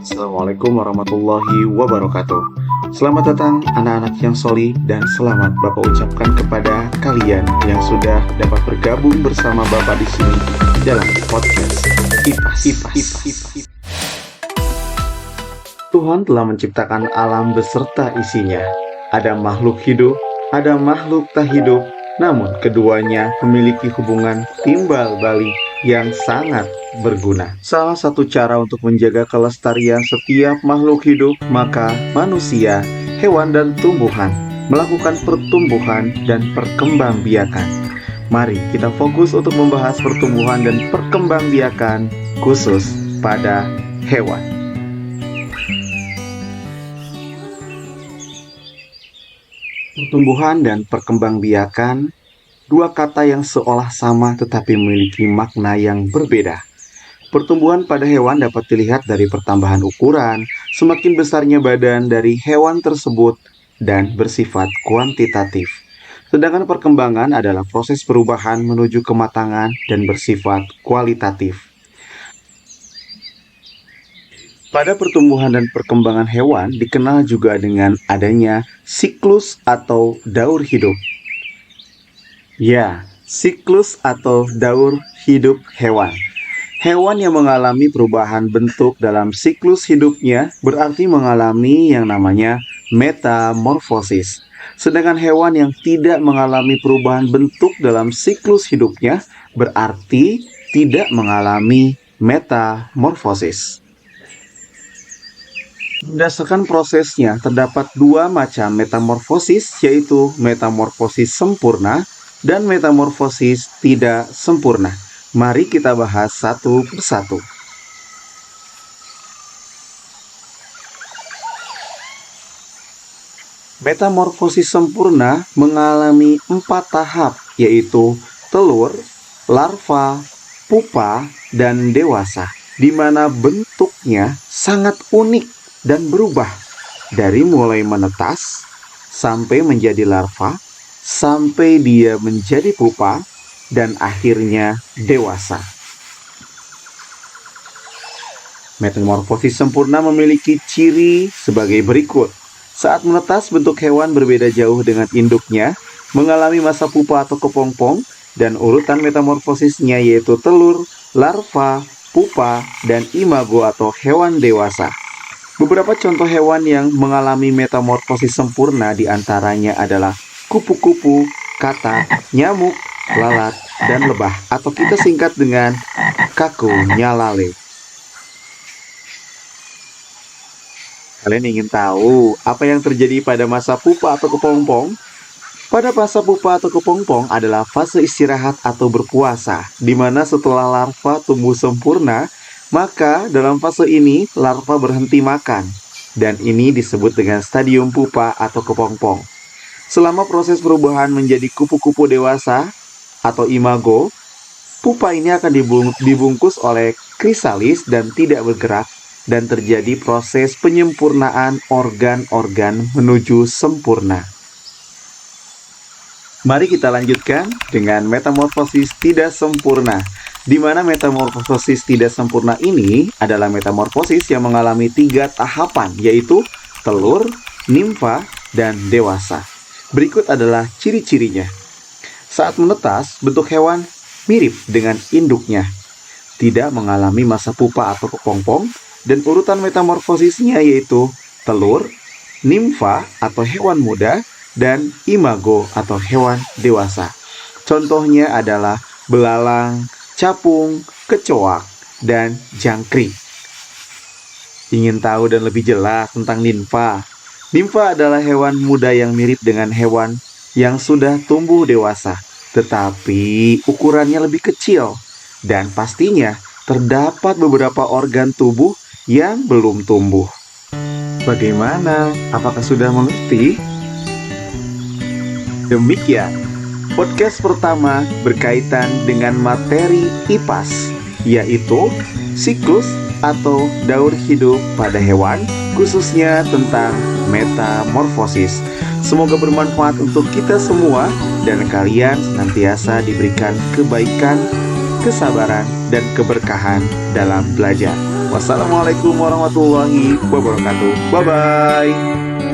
Assalamualaikum warahmatullahi wabarakatuh. Selamat datang anak-anak yang soli dan selamat Bapak ucapkan kepada kalian yang sudah dapat bergabung bersama Bapak di sini dalam podcast IPAS. Tuhan telah menciptakan alam beserta isinya. Ada makhluk hidup, ada makhluk tak hidup, namun keduanya memiliki hubungan timbal balik yang sangat berguna. Salah satu cara untuk menjaga kelestarian setiap makhluk hidup, maka manusia, hewan, dan tumbuhan melakukan pertumbuhan dan perkembangbiakan. Mari kita fokus untuk membahas pertumbuhan dan perkembangbiakan khusus pada hewan. Pertumbuhan dan perkembangbiakan, dua kata yang seolah sama tetapi memiliki makna yang berbeda. Pertumbuhan pada hewan dapat dilihat dari pertambahan ukuran, semakin besarnya badan dari hewan tersebut, dan bersifat kuantitatif. Sedangkan perkembangan adalah proses perubahan menuju kematangan dan bersifat kualitatif. Pada pertumbuhan dan perkembangan hewan dikenal juga dengan adanya siklus atau daur hidup. Ya, siklus atau daur hidup hewan. Hewan yang mengalami perubahan bentuk dalam siklus hidupnya berarti mengalami yang namanya metamorfosis. Sedangkan hewan yang tidak mengalami perubahan bentuk dalam siklus hidupnya berarti tidak mengalami metamorfosis. Berdasarkan prosesnya, terdapat dua macam metamorfosis, yaitu metamorfosis sempurna dan metamorfosis tidak sempurna. Mari kita bahas satu persatu. Metamorfosis sempurna mengalami 4 tahap, yaitu telur, larva, pupa, dan dewasa, di mana bentuknya sangat unik dan berubah dari mulai menetas sampai menjadi larva, sampai dia menjadi pupa, dan akhirnya dewasa. Metamorfosis sempurna memiliki ciri sebagai berikut. Saat menetas, bentuk hewan berbeda jauh dengan induknya, mengalami masa pupa atau kepompong, dan urutan metamorfosisnya yaitu telur, larva, pupa, dan imago atau hewan dewasa. Beberapa contoh hewan yang mengalami metamorfosis sempurna diantaranya adalah kupu-kupu, katak, nyamuk, lalat, dan lebah, atau kita singkat dengan kakunyalale. Kalian ingin tahu apa yang terjadi pada masa pupa atau kepompong? Pada masa pupa atau kepompong adalah fase istirahat atau berpuasa, di mana setelah larva tumbuh sempurna, maka dalam fase ini larva berhenti makan, dan ini disebut dengan stadium pupa atau kepompong. Selama proses perubahan menjadi kupu-kupu dewasa atau imago, pupa ini akan dibungkus oleh krisalis dan tidak bergerak, dan terjadi proses penyempurnaan organ-organ menuju sempurna. Mari kita lanjutkan dengan metamorfosis tidak sempurna, di mana metamorfosis tidak sempurna ini adalah metamorfosis yang mengalami 3 tahapan, yaitu telur, nimfa, dan dewasa. Berikut adalah ciri-cirinya. Saat menetas, bentuk hewan mirip dengan induknya, tidak mengalami masa pupa atau kepompong, dan urutan metamorfosisnya yaitu telur, nimfa atau hewan muda, dan imago atau hewan dewasa. Contohnya adalah belalang, capung, kecoak, dan jangkrik. Ingin tahu dan lebih jelas tentang nimfa? Nimfa adalah hewan muda yang mirip dengan hewan yang sudah tumbuh dewasa, tetapi ukurannya lebih kecil, dan pastinya terdapat beberapa organ tubuh yang belum tumbuh. Bagaimana? Apakah sudah mengerti? Demikian podcast pertama berkaitan dengan materi IPAS, yaitu siklus atau daur hidup pada hewan, khususnya tentang metamorfosis. Semoga bermanfaat untuk kita semua dan kalian senantiasa diberikan kebaikan, kesabaran, dan keberkahan dalam belajar. Wassalamualaikum warahmatullahi wabarakatuh. Bye-bye.